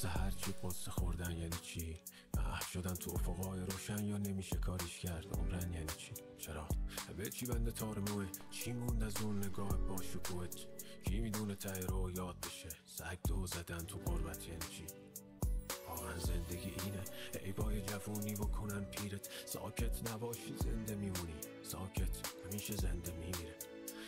واسه هر چی قصه خوردن یعنی چی؟ محو شدن تو افقای روشن یا نمیشه کاریش کرد عمرن یعنی چی؟ چرا؟ به چی بنده تار موه؟ چی موند از اون نگاه با شکوهت؟ کی میدونه ته رو یاد بشه؟ سگ دو زدن تو قربت یعنی چی؟ واقعا زندگی اینه ای بای جوونی بکنن پیرت ساکت نباشی زنده میمونی ساکت همیشه زنده میمیره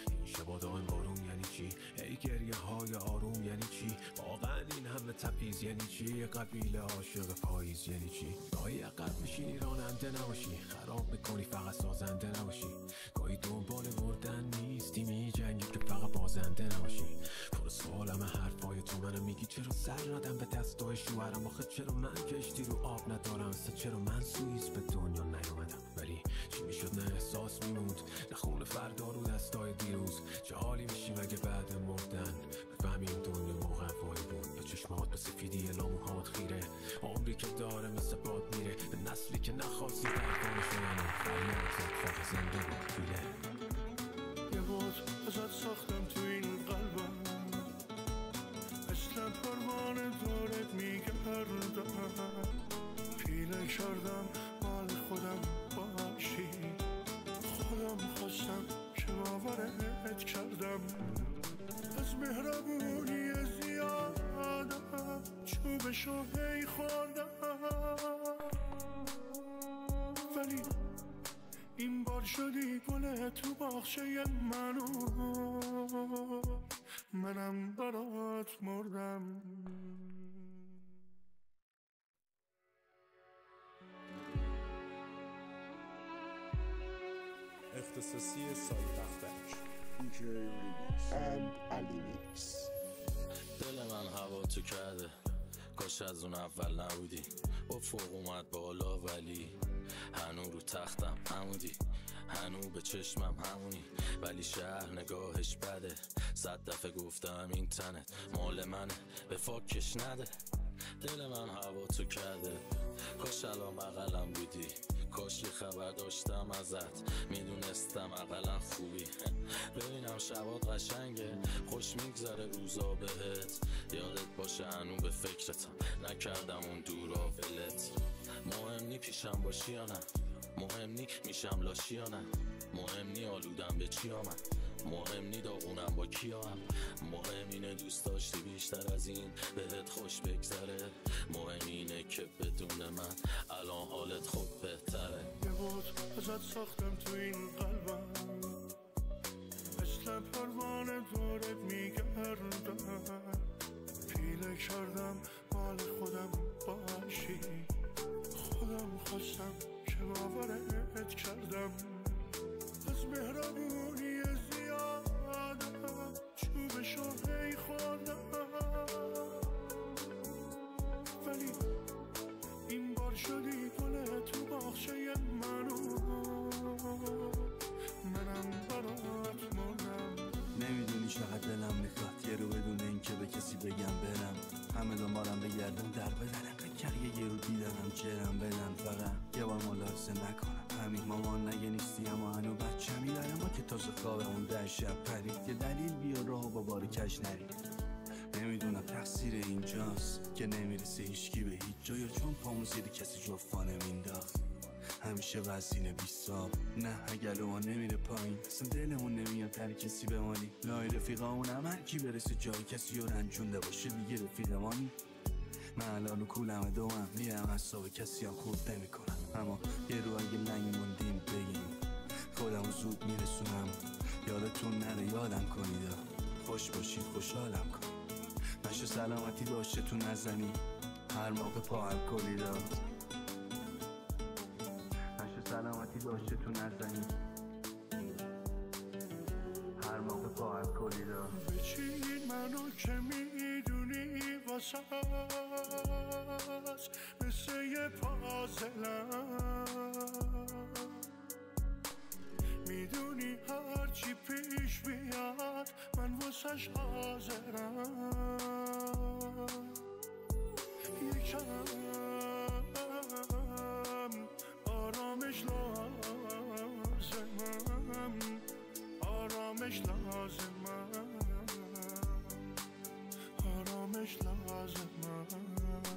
این شبا دائم بارون یعنی چی ای گریه های آروم یعنی چی واقعا این همه تپیز یعنی چی قبیله عاشق پاییز یعنی چی گاهی عقب میشینی راننده نباشی خراب میکنی فقط سازنده نباشی گاهی دنبال مردن نیستی میجنگی که فقط بازنده نباشی پر سوالم حرفای تو منو میگی چرا سر ندم به دستای شوهرم آخه چرا من کشتی رو آب ندارم چرا من سوئیس به دنیا نیومدم ولی چی میشد نه احساس میموند نه خون فردا رو دستای دیروز چه حالی میشی مگه بعد مردن بفهمی این دنیا مقوایی بود یا چشمات به سفیدی لاموهات خیره عمری که داره مثل باد میره به نسلی که نخواستی درکانش کنم فریاد زد فقط زنده بود پیله یه بود ازت ساختم تو این قلبم مثل پروانه دارت میگردم پیله کردم مال خودم باشی خودم خواستم که باورت کردم از مهربونی زیادم چوبشو هی خوردم ولی این بار شدی گله تو باغچه منم برات مردم اختصاصی سال دفترش DJ Remix and Ali Mix. دل من هوا تو کرده کاش از اون اول نبودی افق اومد بالا ولی هنو رو تختم عمودی هنو به چشمم همونی ولی شهر نگاهش بده 100 دفعه گفتم این تنت مال منه به فاکش نده دل من هوا تو کرده کاش الان بغلم بودی کاش یه خبر داشتم ازت میدونستم اقلا خوبی ببینم شبات قشنگه خوش میگذره روزا بهت یادت باشه هنو به فکرتم نکردم اون دورا ولت مهم نی پیشم باشی یا نه مهم نی میشم لاشی یا نه مهم نی آلودم به چی آمد مهم نی داغونم با کیام مهم اینه دوست داشتی بیشتر از این بهت خوش بگذره مهم اینه که بدون من الان حالت خوب بهتره یه بود ازت ساختم تو این قلبم مثل پروانه دارت میگردم پیله کردم مال خودم باشی خودم خواستم که باورت کردم از مهربونی زیادم چوبشو هی خوردم ولی این بار شدی گله تو باغچه منم برات مردم نمیدونی چقدر دلم میخواد یه رو بدون این که به کسی بگم برم همه دنبالم بگردم در بدن انقدر یه رو دیدنم چرم بدن فقط یه بار ملاحظه نکنم همین مامان نگه نیستی اما هنو بچه میداره ما که تازه خوابمون 10 شب پرید یه دلیل بیا راه با بار کش نرید نمیدونم تقصیر اینجاست که نمیرسه هیچکی به هیچ جا یا چون پامون زیر کسی جفا نمینداخت همیشه وزین بیستاب نه اگل ما نمیره پایین اصلا دلمون نمیاد تر کسی بمانی لای رفیقامون هم هر کی برسه جای کسی رو رنجونده باشه دیگه رفیقمانی من الان کولم دومم میرم حساب کسی هم خورد نمی کنم اما یه رو اگه لنگ موندیم بگیم خودمو زود میرسونم یادتون نره یادم کنید خوش باشید خوشحالم کنید نشه سلامتی داشته تو نزنی هر موقع پا هم کلید نشه سلامتی داشته تو نزنی هر موقع پا هم کلید بچین منو که میدونی واسه مثل یه پازلم میدونی هرچی پیش بیاد من واسش حاضرم یکم آرامش لازمم آرامش لازمم آرامش لازمم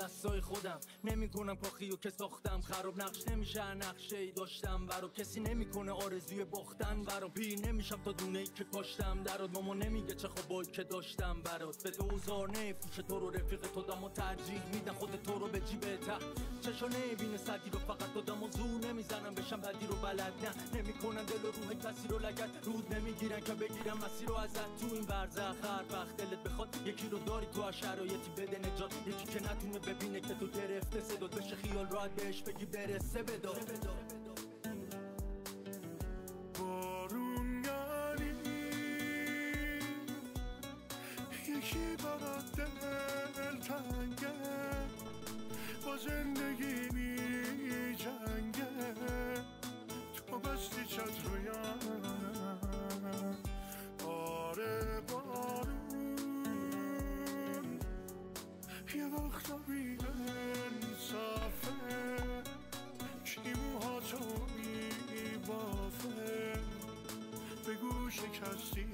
دستای خودم نمیکنم کاخیو که ساختم خراب نقش نمیشه نقشه‌ای داشتم برا کسی نمیکنه آرزوی باختن برام پیر نمیشم تا دونه‌ای که کاشتم درات ماما نمیگه چه خوابایی که داشتم برات به دوزار نفروش تو رو رفیق تو دمو ترجیح میدن خود تو رو به جیبت چشا نمیبینه سدی رو فقط دادم و زور نمیزنم بشم بدی رو بلد نه نمیکنن دل و روح کسی رو لگد رود نمیگیرن که بگیرم مسیر رو ازت تو این برزخ هر وقت دلت بخواد یکی رو داری تو از شرایطی بده نجات یکی که نتونه ببینه که تو گرفته صدات بشه خیال راحت بهش بگی برسه بدار بارون یکی برات دل تنگه با زندگی می جنگه تو بستی چت رویم آره بارون یه وقتا بی انصافه کی موهاتو می بافه بگو شکستی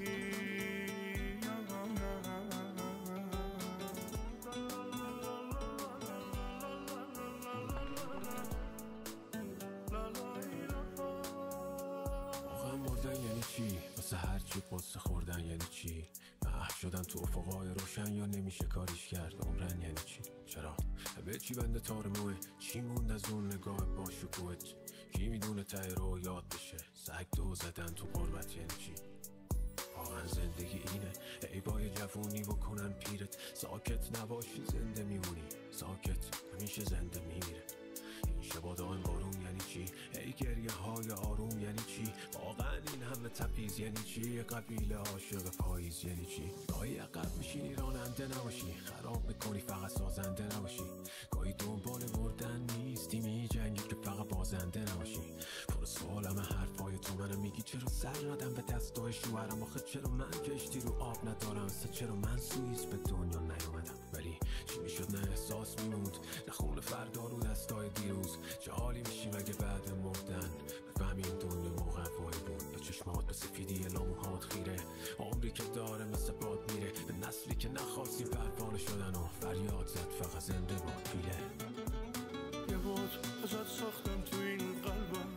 واسه هر چی قصه خوردن یعنی چی محو شدن تو افقای روشن یا نمیشه کاریش کرد عمرن یعنی چی چرا به چی بنده تار موه چی موند از اون نگاه با شکوهت کی میدونه ته رو یاد بشه سگ دو زدن تو قربت یعنی چی واقعا زندگی اینه ای بای جوونی بکنن پیرت ساکت نباشی زنده میمونی ساکت همیشه زنده میمیره شبا دائم بارون یعنی چی ای گریه های آروم یعنی چی واقعا این همه تپیز یعنی چی قبیله عاشق پاییز یعنی چی گاهی عقب میشینی راننده نباشی خراب میکنی فقط سازنده نباشی گاهی دنبال بردن نیستی میجنگی که فقط بازنده نباشی پر سوالم حرفای تو منم میگی چرا سر ندم به دستای شوهرم آخه چرا من کشتی رو آب ندارم چرا من سوئیس به دنیا نیومدم ولی چی میشد نه احساس میموند نه خون فردا رو دستای دیروز چه حالی میشیم اگه بعد مردن بفهمی این دنیا موقعی بود به چشمات به سفیدی لاموهات خیره عمری که داره مثل باد میره به نسلی که نخواستی پروانه شدن و فریاد زد فقط زنده باد پیله یه بود ازت ساختم تو این قلبم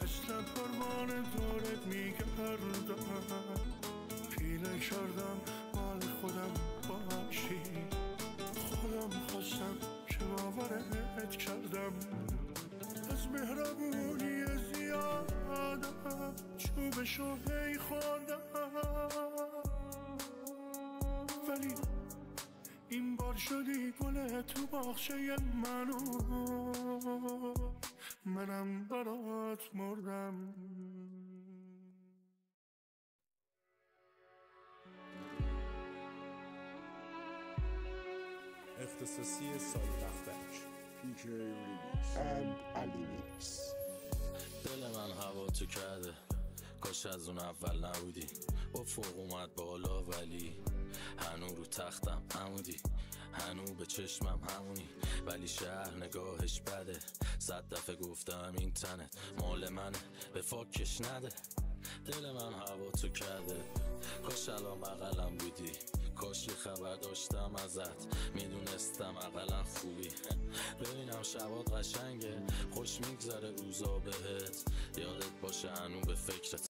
مثل پروانه دورت میگردم پیله کردم مال خودم باشی خودم خواستم که باورت کردم از مهربونی زیادم چوبشو هی خوردم ولی این بار شدی گل تو باغچه منم برات مردم اختصاصی سال دفترش PK Remix and Alimix. دل من هوا تو کرده کاش از اون اول نبودی افق اومد بالا ولی هنو رو تختم عمودی هنو به چشمم همونی ولی شهر نگاهش بده 100 دفعه گفتم این تنت مال منه به فاکش نده دل من هوا تو کرده کاش الان بغلم بودی کاش یه خبر داشتم ازت میدونستم اقلا خوبی ببینم شبات قشنگه خوش میگذره روزا بهت یادت باشه هنو به فکرت